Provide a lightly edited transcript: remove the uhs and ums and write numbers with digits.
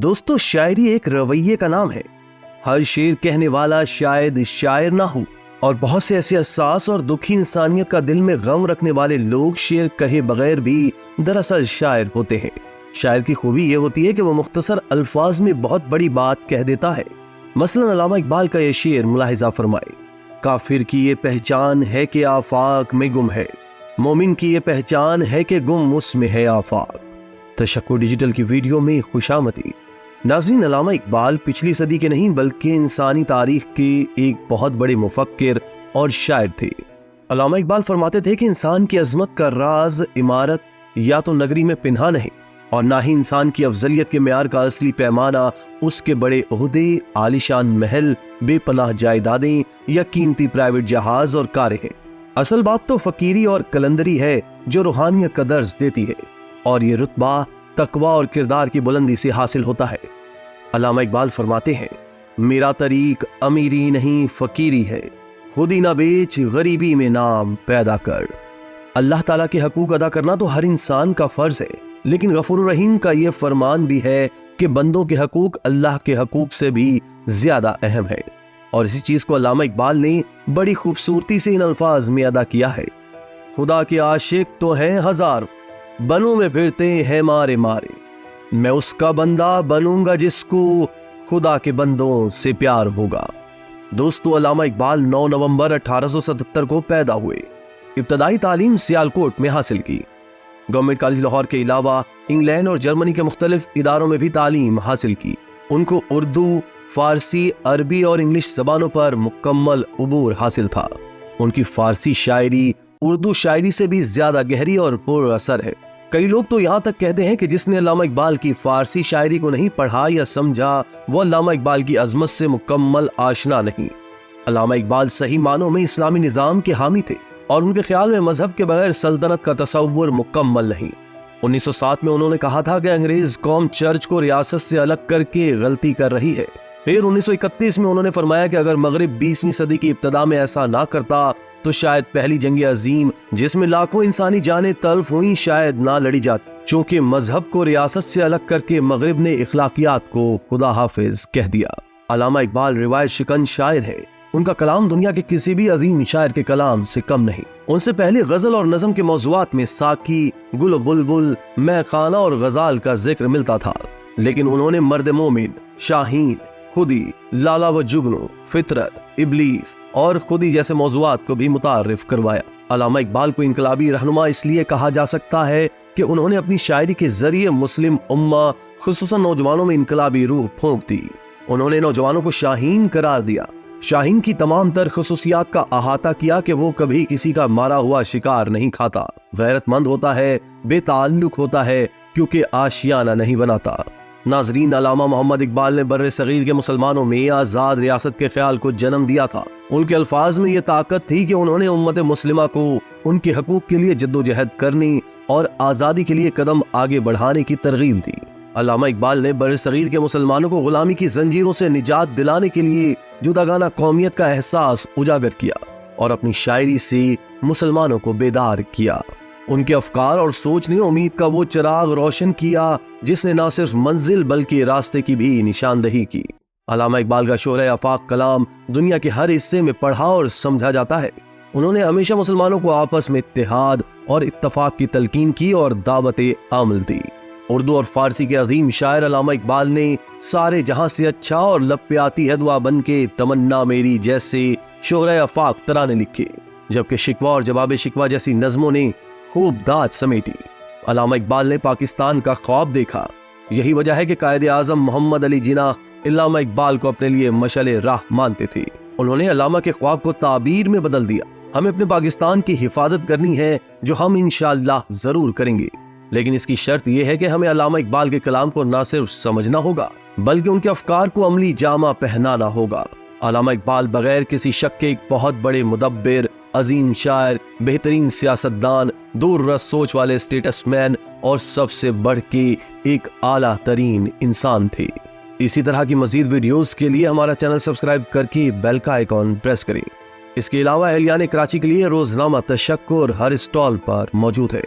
दोस्तों, शायरी एक रवैये का नाम है। हर शेर कहने वाला शायद शायर ना हो, और बहुत से ऐसे हसास और दुखी इंसानियत का दिल में गम रखने वाले लोग शेर कहे बगैर भी दरअसल शायर होते हैं। शायर की खूबी ये होती है कि वो मुख्तसर अल्फाज में बहुत बड़ी बात कह देता है। मसलन अल्लामा इकबाल का ये शेर मुलाहिजा फरमाए, काफिर की ये पहचान है कि आफाक में गुम है, मोमिन की ये पहचान है कि गुम उसमें है आफाक। तशक्कुर डिजिटल की वीडियो में खुशामदी। नाज़रीन, अल्लामा इकबाल पिछली सदी के नहीं बल्कि इंसानी तारीख के एक बहुत बड़े मुफक्किर और शायर थे। अल्लामा इकबाल फरमाते थे कि इंसान की अजमत का राज इमारत या तो नगरी में पिन्हा नहीं, और ना ही इंसान की अफजलियत के मेयार का असली पैमाना उसके बड़े ओहदे, आलिशान महल, बेपनाह जायदादें या कीमती प्राइवेट जहाज और कारें हैं। असल बात तो फकीरी और कलंदरी है जो रूहानियत का दर्ज देती है, और ये रुतबा तकवा और किरदार की बुलंदी से हासिल होता है। अल्लामा इकबाल फरमाते हैं, मेरा तरीक अमीरी नहीं फकीरी है, खुद ही ना बेच गरीबी में नाम पैदा कर। अल्लाह ताला के हकूक अदा करना तो हर इंसान का फर्ज है, लेकिन गफूर रहीम का ये फरमान भी है कि बंदों के हकूक अल्लाह के हकूक से भी ज्यादा अहम है। और इसी चीज को अल्लामा इकबाल ने बड़ी खूबसूरती से इन अल्फाज में अदा किया है। खुदा के आशिक तो हैं हजार, बनों में फिरते हैं मारे मारे, मैं उसका बंदा बनूंगा जिसको खुदा के बंदों से प्यार होगा। दोस्तों, अल्लामा इकबाल 9 नवंबर 1877 को पैदा हुए। इब्तदाई तालीम सियालकोट में हासिल की। गवर्नमेंट कॉलेज लाहौर के अलावा इंग्लैंड और जर्मनी के मुख्तलिफ इदारों में भी तालीम हासिल की। उनको उर्दू, फारसी, अरबी और इंग्लिश ज़बानों पर मुकम्मल उबूर हासिल था। उनकी फारसी शायरी उर्दू शायरी से भी ज्यादा गहरी और पुर असर है। कई लोग तो यहाँ तक कहते हैं कि जिसने अल्लामा इकबाल की फारसी शायरी को नहीं पढ़ा या समझा, वो अल्लामा इकबाल की अजमत से मुकम्मल आशना नहीं। अल्लामा इकबाल सही मानों में इस्लामी निज़ाम के हामी थे, और उनके ख्याल में मजहब के बगैर सल्तनत का तसव्वुर मुकम्मल नहीं। 1907 में उन्होंने कहा था कि अंग्रेज कौम चर्च को रियासत से अलग करके गलती कर रही है। फिर 1931 में उन्होंने फरमाया कि अगर मगरिब 20वीं सदी की इब्तदा में ऐसा ना करता तो शायद पहली जंग अजीम, जिसमें लाखों इंसानी जानें तल्फ हुई, शायद ना लड़ी जाती। चूंकि मजहब को रियासत से अलग करके मगरिब ने इखलाकियात को खुदा हाफिज कह दिया। अल्लामा इकबाल रिवायत शिकन शायर है। उनका कलाम दुनिया के किसी भी अजीम शायर के कलाम से कम नहीं। उनसे पहले गजल और नज़म के मौज़ूआत में साकी, गुल बुलबुल, मैखाना और गजाल का जिक्र मिलता था, लेकिन उन्होंने मर्द मोमिन, शाहीन, खुदी, लाला व जुगनू, फितरत, इबलीस और खुदी जैसे मौज़ूआत को भी मुतारिफ करवाया। अल्लामा इकबाल को इनकलाबी रहनुमा इसलिए कहा जा सकता है कि उन्होंने अपनी शायरी के जरिए मुस्लिम उम्मा, खुसूसन नौजवानों में इनकलाबी रूह फूंक दी। उन्होंने नौजवानों को शाहीन करार दिया। शाहीन की तमाम तर खुसूसियात का अहाता किया कि वो कभी किसी का मारा हुआ शिकार नहीं खाता, गैरतमंद होता है, बेताल्लुक होता है, क्योंकि आशियाना नहीं बनाता। नाजरीन, अल्लामा मोहम्मद इकबाल ने बर्रे सगीर के मुसलमानों में आज़ाद रियासत के ख्याल को जन्म दिया था। उनके अल्फाज में ये ताकत थी कि उन्होंने उम्मत मुस्लिमा को उनके हकूक के लिए जद्दोजहद करने और आज़ादी के लिए कदम आगे बढ़ाने की तरगीब दी। अल्लामा इकबाल ने बर्रे सगीर के मुसलमानों को गुलामी की जंजीरों से निजात दिलाने के लिए जुदागाना कौमियत का एहसास उजागर किया और अपनी शायरी से मुसलमानों को बेदार किया। उनके अफकार और सोच ने उम्मीद का वो चिराग रोशन किया जिसने ना सिर्फ मंजिल बल्कि रास्ते की भी निशानदही की। अल्लामा इकबाल का शोरे आफाक कलाम दुनिया के हर हिस्से में पढ़ा और समझा जाता है। उन्होंने हमेशा मुसलमानों को आपस में इत्तेहाद और इत्तफाक की तलकीन की और दावत अमल दी। उर्दू और फारसी के अजीम शायर अल्लामा इकबाल ने सारे जहां से अच्छा और लब पे आती है दुआ बन के तमन्ना मेरी जैसे शोरे आफाक तराने लिखे, जबकि शिकवा और जवाब शिकवा जैसी नज़मों ने खूब दाद समेटी। अल्लामा इकबाल ने पाकिस्तान का ख्वाब देखा। यही वजह है कि कायदे आज़म मोहम्मद अली जिन्ना अल्लामा इकबाल को अपने लिए मशअले राह मानते थे। उन्होंने अल्लामा के ख्वाब को ताबीर में बदल दिया। हमें अपने पाकिस्तान की हिफाजत करनी है, जो हम इंशाअल्लाह जरूर करेंगे, लेकिन इसकी शर्त यह है कि हमें अल्लामा इकबाल के कलाम को न सिर्फ समझना होगा बल्कि उनके अफकार को अमली जामा पहनाना होगा। अल्लामा इकबाल बगैर किसी शक के एक बहुत बड़े मुदब्बिर, अजीम शायर, बेहतरीन सियासतदान, दूर रस सोच वाले स्टेटसमैन और सबसे बढ़ के एक आला तरीन इंसान थे। इसी तरह की मजीद वीडियोस के लिए हमारा चैनल सब्सक्राइब करके बेल का आइकॉन प्रेस करें। इसके अलावा एहलियान कराची के लिए रोजनामा तशक्कुर हर स्टॉल पर मौजूद है।